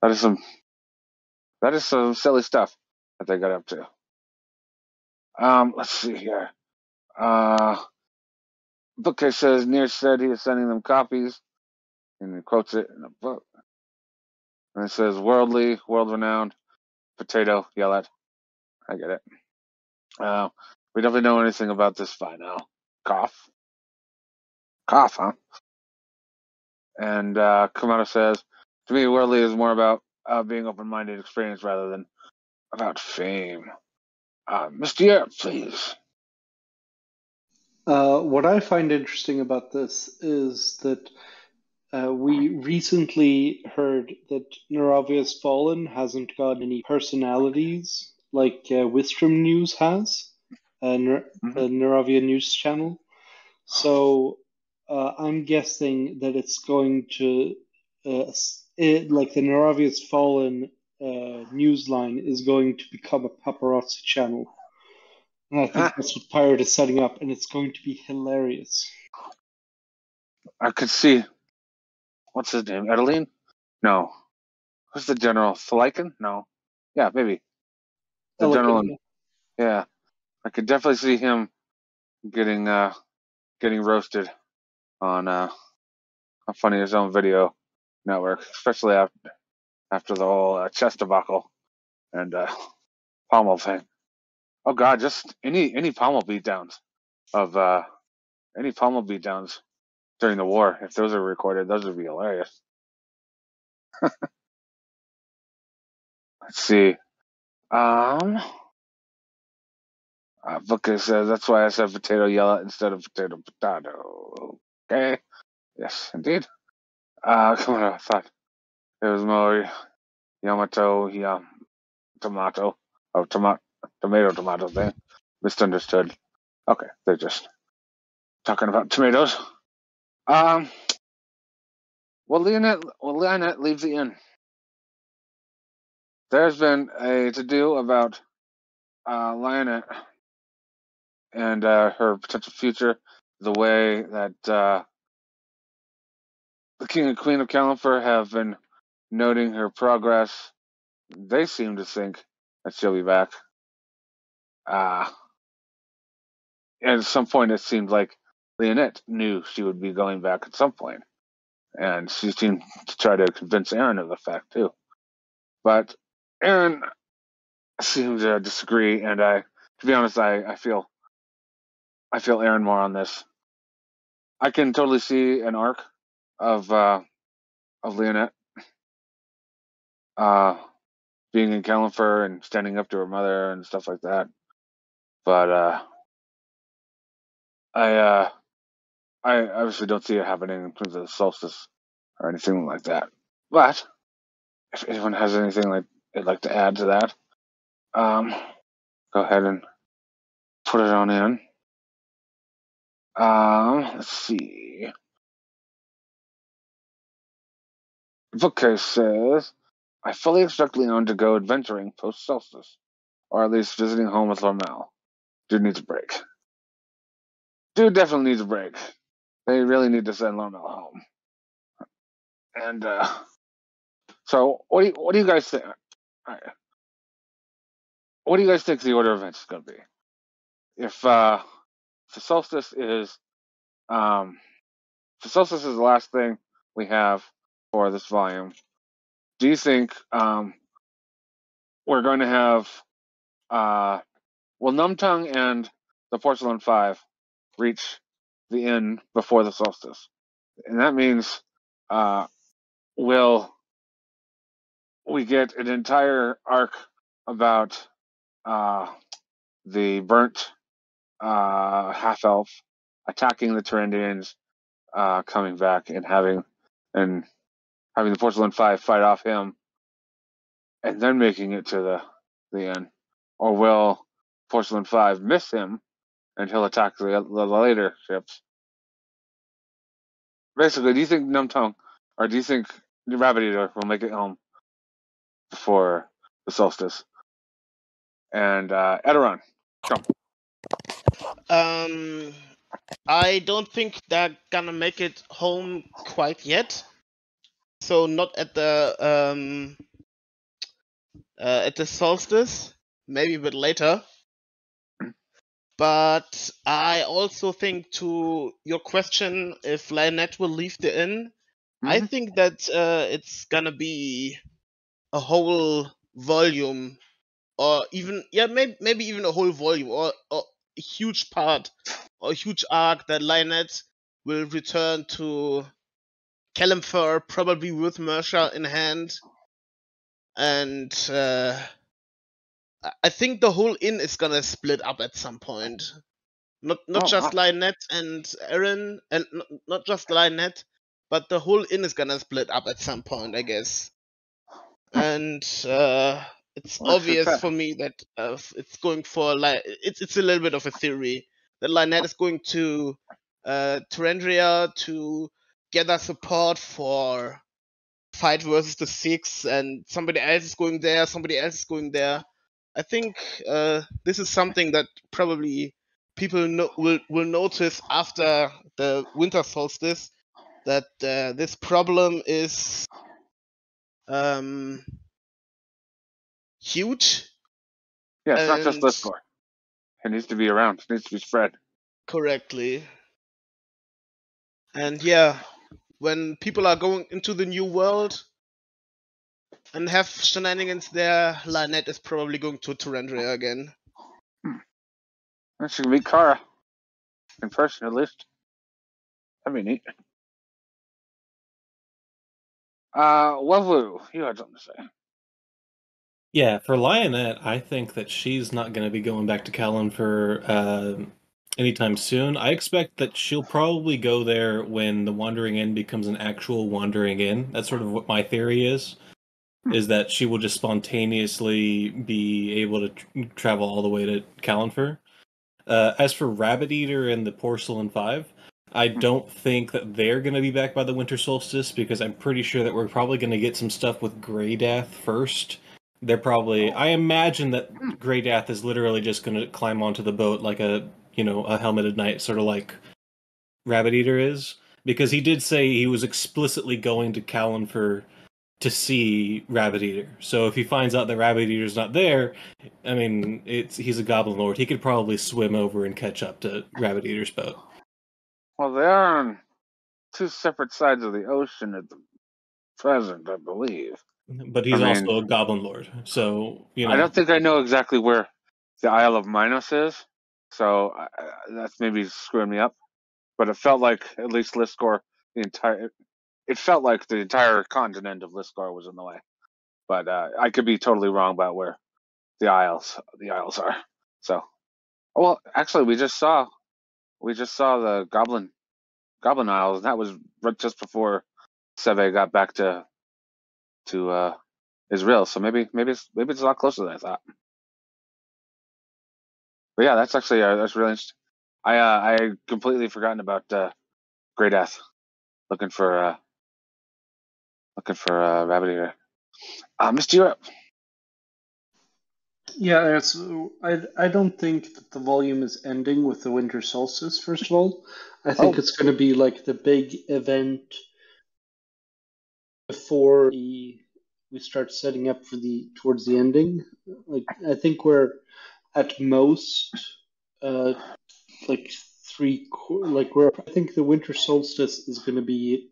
that is some silly stuff that they got up to. Let's see here. Bookcase says Near said he is sending them copies, and he quotes it in a book. And it says worldly, world renowned, potato, yell at. I get it. We definitely know anything about this by now. Cough, huh? And Kamado says, to me, worldly is more about being open-minded experience rather than about fame. Mr. Yerp, please. What I find interesting about this is that we recently heard that Naravia's Fallen hasn't got any personalities like Wistrom News has, the Naravia News channel. So I'm guessing that it's going to, like the Naravia's Fallen news line is going to become a paparazzi channel. And I think that's what Pirate is setting up, and it's going to be hilarious. I could see. What's his name? Edeline? No. Who's the general? Thalikin? No. Yeah, maybe. The general. Elegant. Yeah. I could definitely see him getting roasted on How Funny His Own Video Network, especially after the whole chess debacle and pommel thing. Oh God, just any pommel beatdowns of any pommel beatdowns during the war. If those are recorded, those would be hilarious. Let's see. Booker says that's why I said potato yellow instead of potato. Okay. Yes, indeed. Come on, I thought it was more Yamato, tomato, tomato thing. Misunderstood. Okay, they're just talking about tomatoes. Will Leonette leave the inn? There's been a to-do about Lionette and her potential future, the way that the King and Queen of Califor have been noting her progress. They seem to think that she'll be back. At some point, it seemed like Leonette knew she would be going back at some point, and she seemed to try to convince Aaron of the fact too. But Aaron seemed to disagree, and to be honest, I feel Aaron more on this. I can totally see an arc of Leonette being in Califor and standing up to her mother and stuff like that. But I obviously don't see it happening in terms of the solstice or anything like that. But if anyone has anything they'd like to add to that, go ahead and put it on in. Let's see. Bookcase says, I fully expect Leon to go adventuring post-solstice, or at least visiting home with Lormel. Dude needs a break. Dude definitely needs a break. They really need to send Lormel home. And so, what do you guys think? What do you guys think the order of events is going to be? If the solstice is the last thing we have for this volume, do you think we're going to have will Numtung and the Porcelain Five reach the inn before the solstice? And that means will we get an entire arc about the burnt half elf attacking the Tyrandians, coming back and having the Porcelain Five fight off him, and then making it to the inn, or will Porcelain Five miss him and he'll attack the later ships? Basically, do you think Numtung, or do you think the Rabbit Eater will make it home before the solstice? And Edoron, jump. I don't think they're gonna make it home quite yet. So not at the solstice, maybe a bit later. But I also think, to your question, if Lionette will leave the inn, I think that it's gonna be a whole volume, or even maybe even a whole volume, or a huge part, or a huge arc that Lionette will return to Kalimfur, probably with Mersha in hand, and I think the whole inn is gonna split up at some point. Not just Lionette and Aaron, and not just Lionette, but the whole inn is gonna split up at some point, I guess. And it's obvious for me that it's going for it's a little bit of a theory that Lionette is going to Terendria to gather support for fight versus the Six, and somebody else is going there. I think this is something that probably people will notice after the winter solstice, that this problem is huge. Yeah, it's not just And Liscor. It needs to be around. It needs to be spread. correctly. And yeah, when people are going into the new world and have shenanigans there, Lynette is probably going to Terrandria again. She can meet Kara in person, at least. That'd be neat. Wavu, you had something to say. Yeah, for Lionette, I think that she's not going to be going back to Callan for anytime soon. I expect that she'll probably go there when the Wandering Inn becomes an actual Wandering Inn. That's sort of what my theory is that she will just spontaneously be able to travel all the way to Callanfer. As for Rabbit Eater and the Porcelain 5, I don't think that they're going to be back by the winter solstice, because I'm pretty sure that we're probably going to get some stuff with Greydath first. They're probably... I imagine that Greydath is literally just going to climb onto the boat like a helmeted knight, sort of like Rabbit Eater is. Because he did say he was explicitly going to Callanfer to see Rabbit Eater. So if he finds out that Rabbit Eater's not there, I mean, he's a Goblin Lord. He could probably swim over and catch up to Rabbit Eater's boat. Well, they are on two separate sides of the ocean at the present, I believe. But he's also a Goblin Lord, so, I don't think I know exactly where the Isle of Minos is, so that's maybe screwing me up. But it felt like at least Liscor, it felt like the entire continent of Liscor was in the way. But I could be totally wrong about where the Isles are. So, well, actually, we just saw the Goblin Isles, and that was right just before Seve got back to Israel. So maybe it's a lot closer than I thought. But yeah, that's actually that's really interesting. I completely forgotten about Greydath looking for Rabbit Eater. Mr. Europe. Yeah, I don't think that the volume is ending with the winter solstice, first of all. I think it's going to be like the big event before we start setting up for towards the ending. Like, I think we're at most like I think the winter solstice is going to be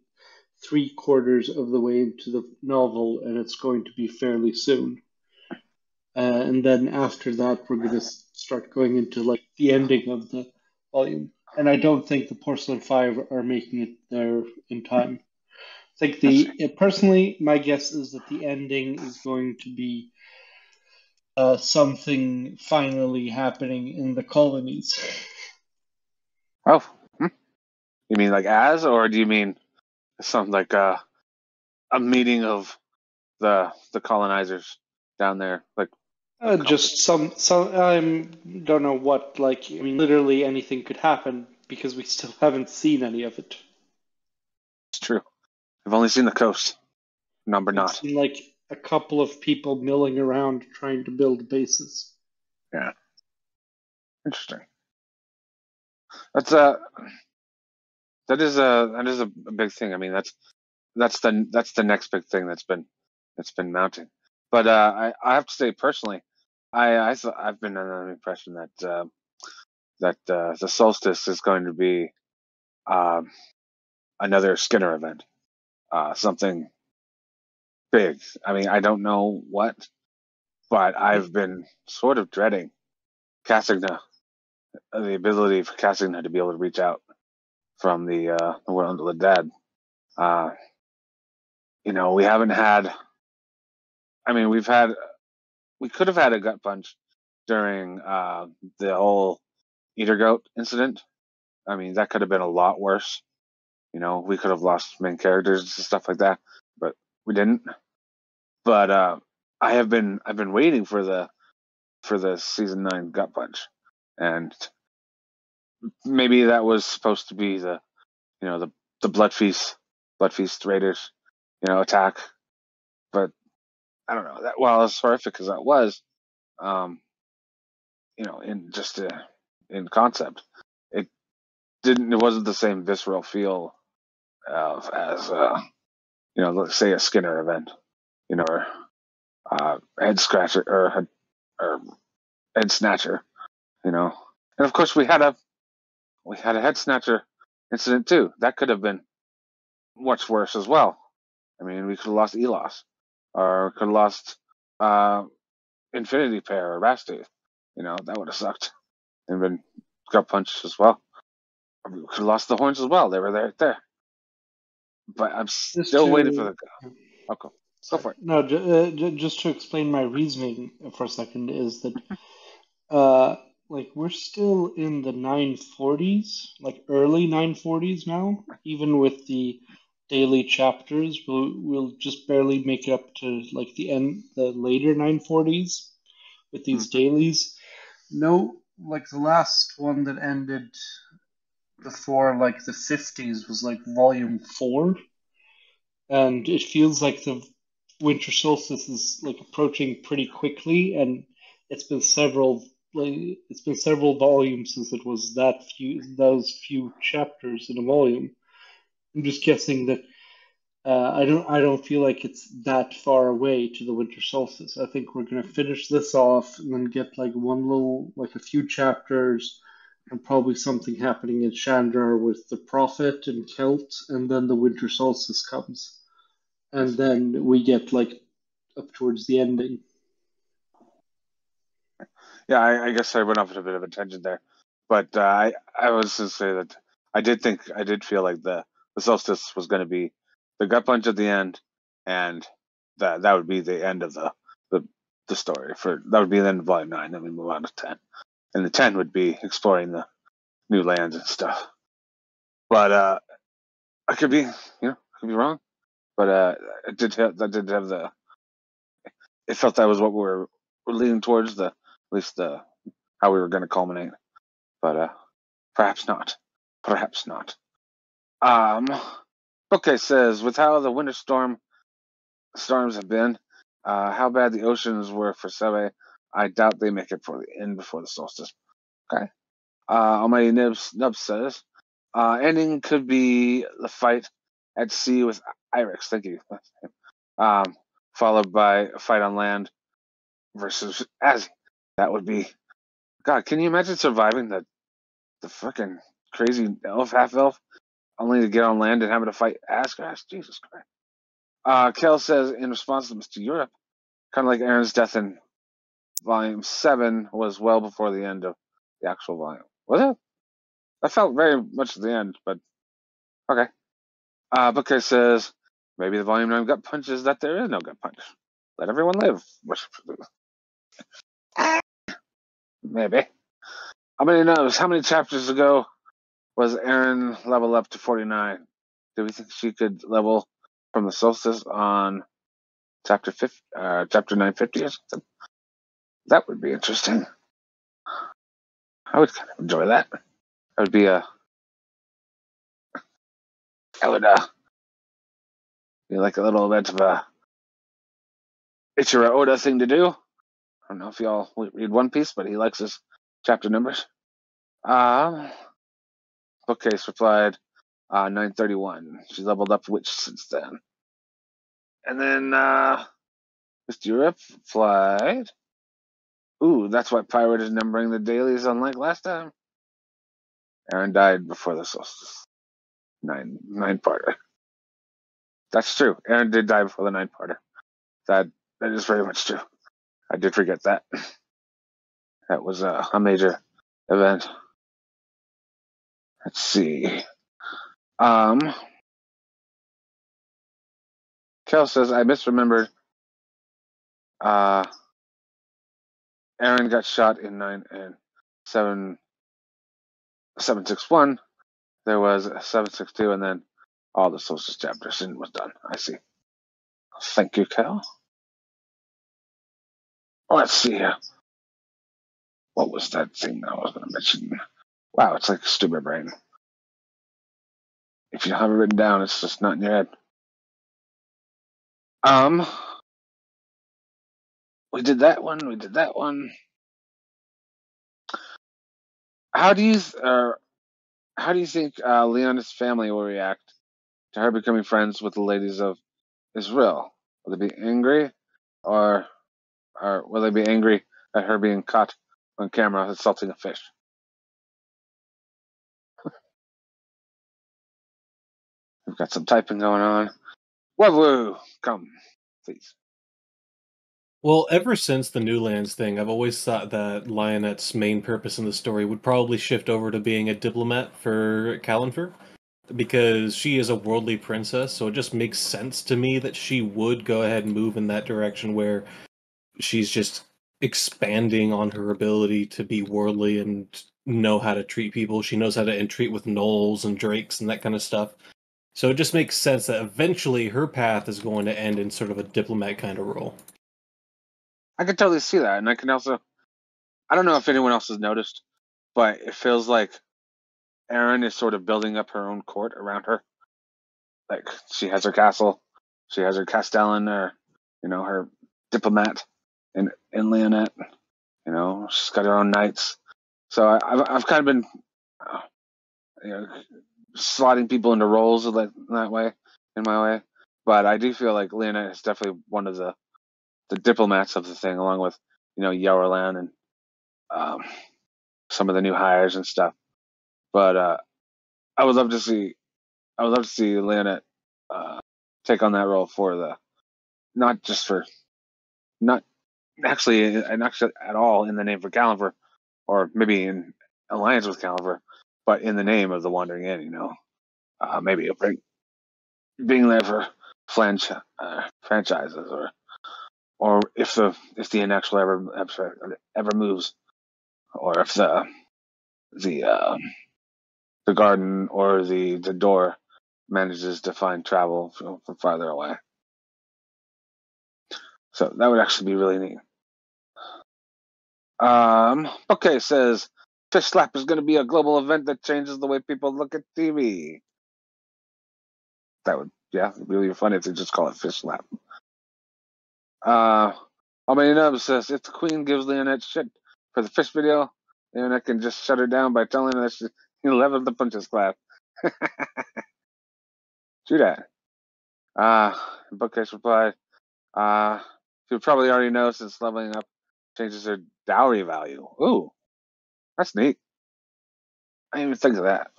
3/4 of the way into the novel, and it's going to be fairly soon. And then after that, we're going to start going into like the ending of the volume. And I don't think the Porcelain 5 are making it there in time. I think personally, my guess is that the ending is going to be something finally happening in the colonies. Oh, you mean like or do you mean something like a meeting of the colonizers down there, like just some I don't know what, like, I mean, literally anything could happen because we still haven't seen any of it. It's true. I've only seen the coast. Number not. Seen like a couple of people milling around trying to build bases. Yeah. Interesting. That's that is a big thing. I mean, that's the next big thing that's been mounting. But I have to say personally, I've been under the impression that the solstice is going to be another Skinner event, something big. I mean, I don't know what, but I've been sort of dreading Cassagna, the ability for Cassagna to be able to reach out from the world of the dead. We haven't had. I mean, we could have had a gut punch during the whole Eater Goat incident. I mean, that could have been a lot worse. We could have lost main characters and stuff like that, but we didn't. But I've been waiting for the season 9 gut punch, and maybe that was supposed to be the Blood Feast Raiders attack. But I don't know, that while as horrific as that was, in concept. It wasn't the same visceral feel as let's say a Skinner event, or head scratcher or head snatcher, and of course we had a head snatcher incident too. That could have been much worse as well. I mean, we could have lost Elos, or could have lost Infinity Pair or Rastu. That would have sucked. And been gut punched as well. We could have lost the horns as well. They were right there. But I'm still waiting for the. Okay, go for it. No, just to explain my reasoning for a second is that we're still in the 940s, like early 940s now. Even with the daily chapters, we'll just barely make it up to like the later 940s with these dailies. No, like the last one that ended before like the 50s was like volume 4, and it feels like the winter solstice is like approaching pretty quickly, and it's been several volumes since it was those few chapters in a volume. I'm just guessing that I don't feel like it's that far away to the winter solstice. I think we're gonna finish this off and then get like a few chapters and probably something happening in Chandra with the Prophet and Kelt, and then the winter solstice comes. And then we get like up towards the ending. Yeah, I guess I went off at a bit of a tangent there, but I was to say that I did feel like the solstice was going to be the gut punch at the end, and that would be the end of the story. That would be the end of volume 9. Then we move on to 10, and the 10 would be exploring the new lands and stuff. But I could be wrong, but it did have the. It felt that was what we're leaning towards, at least how we were going to culminate, but perhaps not. Perhaps not. Okay, says with how the winter storms have been, how bad the oceans were for Seve, I doubt they make it for the end before the solstice. Okay. Almighty Nub says, ending could be the fight at sea with Irix. Thank you. Followed by a fight on land versus Azzy. That would be. God, can you imagine surviving the freaking crazy half elf, only to get on land and having to fight Asgrass? Jesus Christ. Kel says in response to Mr. Europe, kind of like Aaron's death in volume 7 was well before the end of the actual volume. Was it? That felt very much at the end, but okay. Booker says maybe the volume 9 gut punch is that there is no gut punch. Let everyone live. Maybe. How many chapters ago was Aaron level up to 49? Do we think she could level from the solstice on chapter 950 or something? That would be interesting. I would kind of enjoy that. That would be be like a little bit of a Ichiro Oda thing to do. I don't know if y'all read One Piece, but he likes his chapter numbers. Bookcase replied, 931. She leveled up Witch since then. And then Mr. Europe replied, ooh, that's why Pirate is numbering the dailies unlike last time. Aaron died before the solstice. 9-parter. That's true. Aaron did die before the 9-parter. That is very much true. I did forget that. That was a major event. Let's see. Kel says I misremembered. Aaron got shot in 761. There was 762, and then all the solstice chapters was done. I see. Thank you, Kel. Let's see here. What was that thing I was going to mention? Wow, it's like stupid brain. If you have it written down, it's just not in your head. we did that one. We did that one. How do you think Leona's family will react to her becoming friends with the ladies of Israel? Will they be angry, or will they be angry at her being caught on camera assaulting a fish? We've got some typing going on. Woo, come, please. Well, ever since the Newlands thing, I've always thought that Lionette's main purpose in the story would probably shift over to being a diplomat for Calenfer, because she is a worldly princess, so it just makes sense to me that she would go ahead and move in that direction where she's just expanding on her ability to be worldly and know how to treat people. She knows how to entreat with gnolls and drakes and that kind of stuff. So it just makes sense that eventually her path is going to end in sort of a diplomat kind of role. I can totally see that, and I can also. I don't know if anyone else has noticed, but it feels like Erin is sort of building up her own court around her. Like, she has her castle, she has her castellan, or her diplomat in Leonette. She's got her own knights. So I've kind of been slotting people into roles that way, in my way. But I do feel like Leonette is definitely one of the diplomats of the thing, along with Yowerland and some of the new hires and stuff. But I would love to see Leonette take on that role for not actually at all in the name for Calenfer, or maybe in alliance with Calenfer, but in the name of the Wandering Inn. Maybe being there for franchises, or if the inn actually ever moves, or if the garden or the door manages to find travel from farther away. So that would actually be really neat. Okay, says Fish Slap is going to be a global event that changes the way people look at TV. That would, it'd be really funny if they just call it Fish Slap. Almanub says if the Queen gives Leonette shit for the fish video, Leonette can just shut her down by telling her that she leveled the punches class. Do that. Bookcase replied, you probably already know since leveling up changes her dowry value. Ooh, that's neat. I didn't even think of that.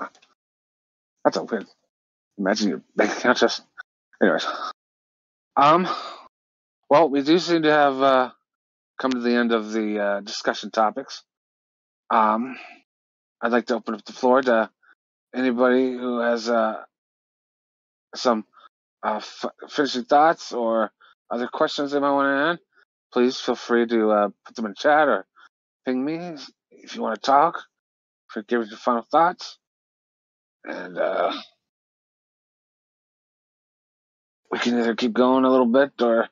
That's a good. Imagine your bank account just. Anyways, well, we do seem to have come to the end of the discussion topics. I'd like to open up the floor to anybody who has some finishing thoughts or other questions they might want to add. Please feel free to put them in chat or ping me if you want to talk. Give us your final thoughts, and we can either keep going a little bit or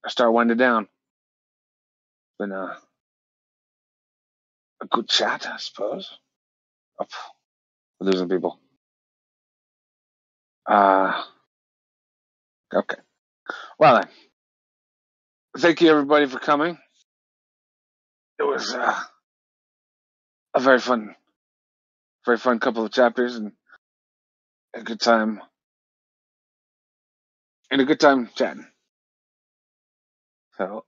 start winding down. It's been a good chat, I suppose. Oh, we're losing people. Okay. Well then, thank you everybody for coming. It was a very fun couple of chapters and a good time chatting. So